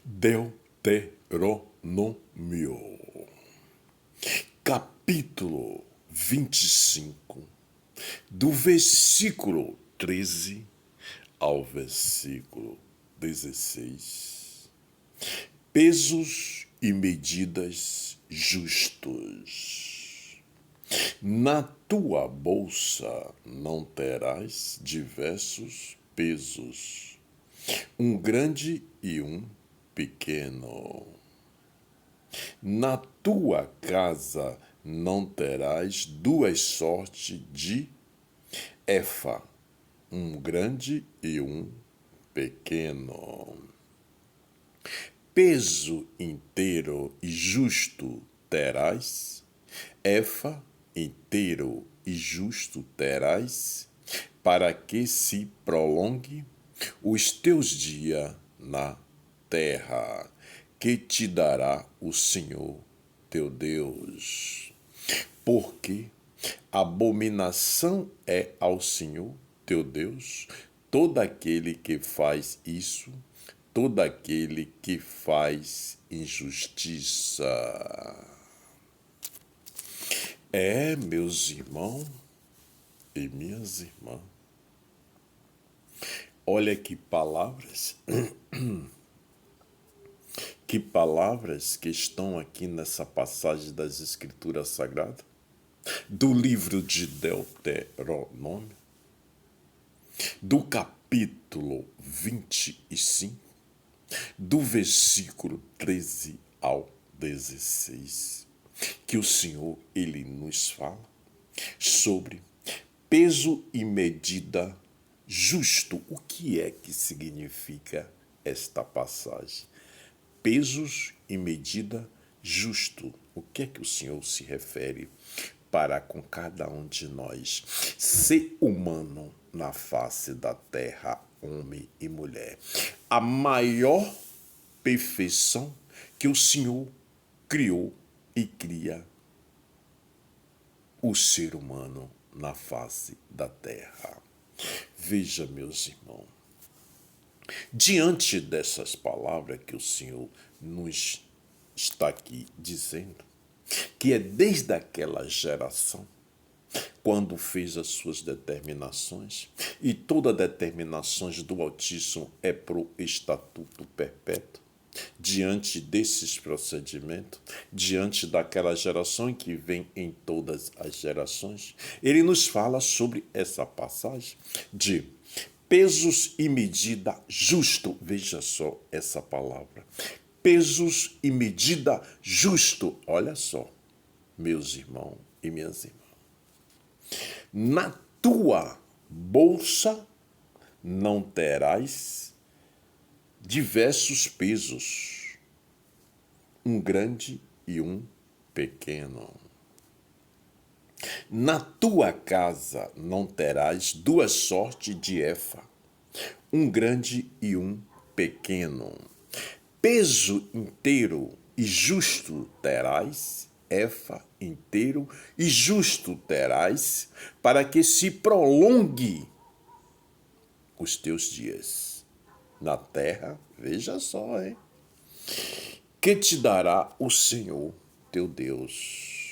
Deuteronômio, capítulo 25, do versículo 13 ao versículo 16. Pesos e medidas justos. Na tua bolsa não terás diversos pesos, um grande e um pequeno. Na tua casa não terás duas sortes de efa, um grande e um pequeno. Peso inteiro e justo terás, efa inteiro e justo terás, para que se prolongue os teus dias na terra, que te dará o Senhor teu Deus. Porque abominação é ao Senhor teu Deus todo aquele que faz isso, todo aquele que faz injustiça. Meus irmãos e minhas irmãs, olha que palavras, que estão aqui nessa passagem das Escrituras Sagradas, do livro de Deuteronômio, do capítulo 25, do versículo 13 ao 16, que o Senhor, Ele nos fala sobre peso e medida justo. O que é que significa esta passagem? Pesos e medida justo. O que é que o Senhor se refere para com cada um de nós, ser humano na face da terra, homem e mulher? A maior perfeição que o Senhor criou e cria o ser humano na face da terra. Veja, meus irmãos, diante dessas palavras que o Senhor nos está aqui dizendo, que é desde aquela geração, quando fez as suas determinações, e todas as determinações do Altíssimo é pro estatuto perpétuo, diante desses procedimentos, diante daquela geração que vem em todas as gerações, ele nos fala sobre essa passagem de pesos e medida justo. Veja só essa palavra. Pesos e medida justo. Olha só, meus irmãos e minhas irmãs. Na tua bolsa não terás diversos pesos, um grande e um pequeno. Na tua casa não terás duas sortes de efa, um grande e um pequeno. Peso inteiro e justo terás, efa inteiro e justo terás, para que se prolongue os teus dias na terra. Veja só, que te dará o Senhor teu Deus.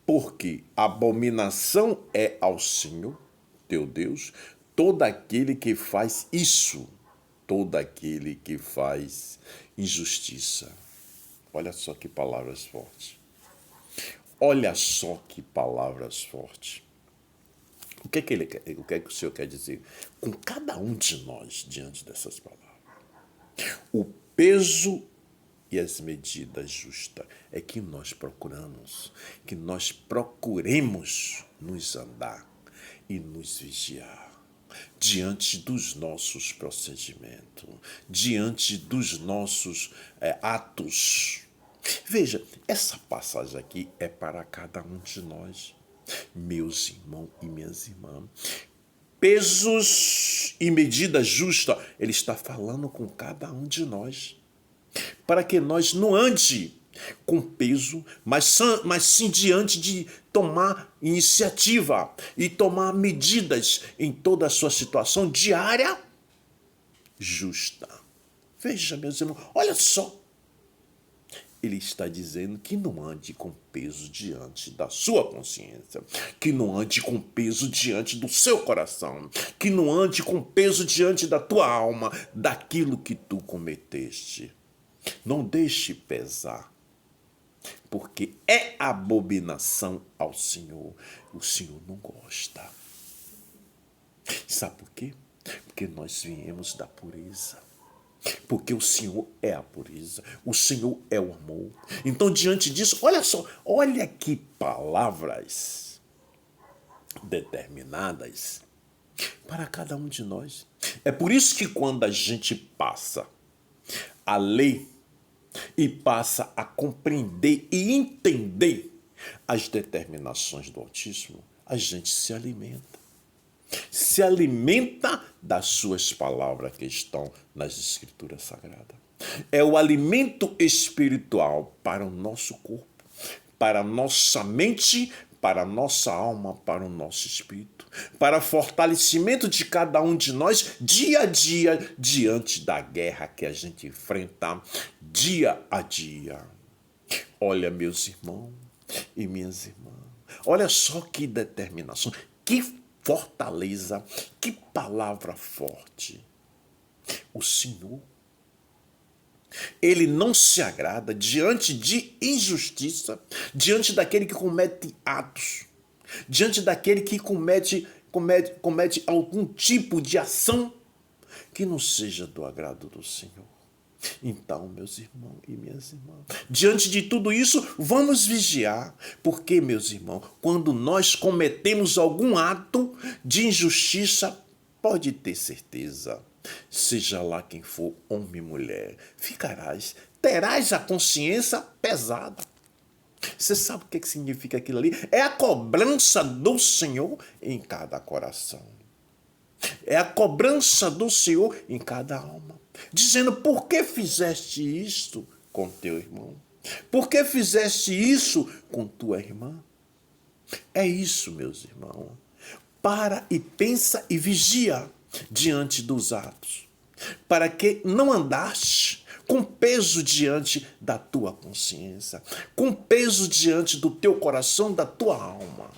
Porque abominação é ao Senhor teu Deus todo aquele que faz isso, todo aquele que faz injustiça. Olha só que palavras fortes. Olha só que palavras fortes. O que é que o Senhor quer dizer com cada um de nós diante dessas palavras? O peso e as medidas justas é que nós procuramos, que nós procuremos nos andar e nos vigiar diante dos nossos procedimentos, diante dos nossos atos. Veja, essa passagem aqui é para cada um de nós, meus irmãos e minhas irmãs. Pesos e medida justa, ele está falando com cada um de nós, para que nós não ande com peso, mas sim diante de tomar iniciativa e tomar medidas em toda a sua situação diária justa. Veja, meus irmãos, olha só. Ele está dizendo que não ande com peso diante da sua consciência, que não ande com peso diante do seu coração, que não ande com peso diante da tua alma, daquilo que tu cometeste. Não deixe pesar, porque é abominação ao Senhor. O Senhor não gosta. Sabe por quê? Porque nós viemos da pureza. Porque o Senhor é a pureza, o Senhor é o amor. Então, diante disso, olha só, olha que palavras determinadas para cada um de nós. É por isso que quando a gente passa a lei e passa a compreender e entender as determinações do Altíssimo, a gente se alimenta. Se alimenta das suas palavras que estão nas Escrituras Sagradas. É o alimento espiritual para o nosso corpo, para a nossa mente, para a nossa alma, para o nosso espírito, para fortalecimento de cada um de nós dia a dia, diante da guerra que a gente enfrenta dia a dia. Olha, meus irmãos e minhas irmãs, olha só que determinação, que fortaleza, que palavra forte. O Senhor, Ele não se agrada diante de injustiça, diante daquele que comete atos, diante daquele que comete algum tipo de ação que não seja do agrado do Senhor. Então, meus irmãos e minhas irmãs, diante de tudo isso, vamos vigiar. Porque, meus irmãos, quando nós cometemos algum ato de injustiça, pode ter certeza, seja lá quem for, homem e mulher, terás a consciência pesada. Você sabe o que significa aquilo ali? É a cobrança do Senhor em cada coração. É a cobrança do Senhor em cada alma. Dizendo, por que fizeste isto com teu irmão? Por que fizeste isso com tua irmã? É isso, meus irmãos. Para e pensa e vigia diante dos atos, para que não andaste com peso diante da tua consciência, com peso diante do teu coração, da tua alma,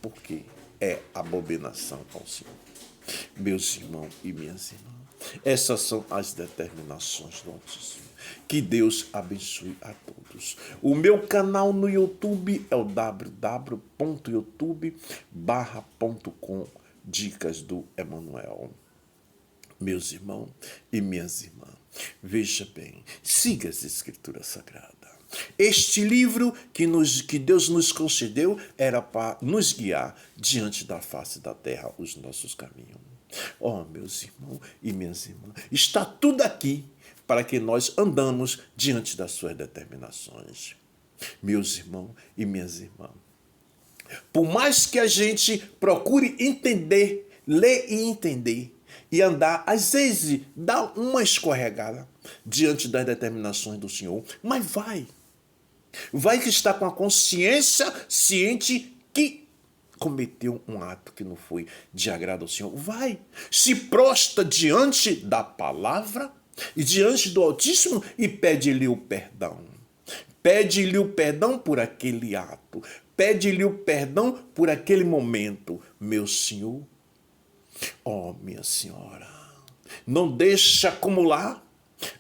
porque é abominação ao Senhor. Meus irmãos e minhas irmãs, essas são as determinações do Altíssimo. Que Deus abençoe a todos. O meu canal no YouTube é o www.youtube.com Dicas do Emanuel. Meus irmãos e minhas irmãs, veja bem, siga as Escrituras Sagradas. Este livro que Deus nos concedeu era para nos guiar diante da face da terra, os nossos caminhos. Oh, meus irmãos e minhas irmãs, está tudo aqui para que nós andamos diante das suas determinações. Meus irmãos e minhas irmãs, por mais que a gente procure entender, ler e entender, e andar, às vezes, dá uma escorregada diante das determinações do Senhor, mas vai que está com a consciência ciente que cometeu um ato que não foi de agrado ao Senhor. Se prostra diante da palavra e diante do Altíssimo e pede-lhe o perdão. Pede-lhe o perdão por aquele ato. Pede-lhe o perdão por aquele momento. Meu Senhor, oh, minha senhora, não deixa acumular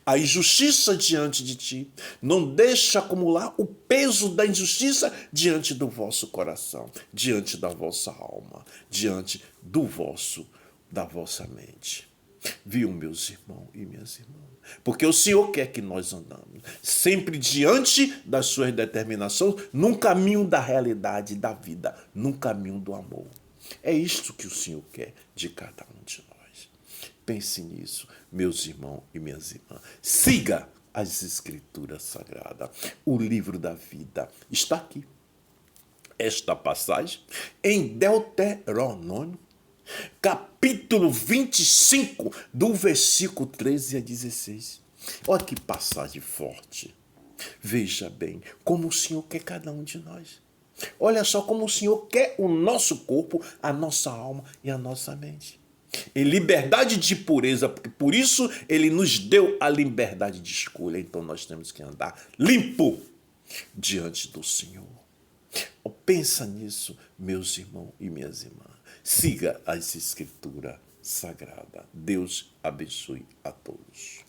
a injustiça diante de ti. Não deixa acumular o peso da injustiça diante do vosso coração, diante da vossa alma, diante da vossa mente. Viu, meus irmãos e minhas irmãs? Porque o Senhor quer que nós andamos sempre diante das suas determinações, num caminho da realidade da vida, num caminho do amor. É isto que o Senhor quer de cada um de nós. Pense nisso, meus irmãos e minhas irmãs. Siga as Escrituras Sagradas. O livro da vida está aqui. Esta passagem em Deuteronômio, capítulo 25, do versículo 13 a 16. Olha que passagem forte. Veja bem como o Senhor quer cada um de nós. Olha só como o Senhor quer o nosso corpo, a nossa alma e a nossa mente. em liberdade de pureza, porque por isso ele nos deu a liberdade de escolha. Então nós temos que andar limpo diante do Senhor. Pensa nisso, meus irmãos e minhas irmãs. Siga as Escrituras Sagradas. Deus abençoe a todos.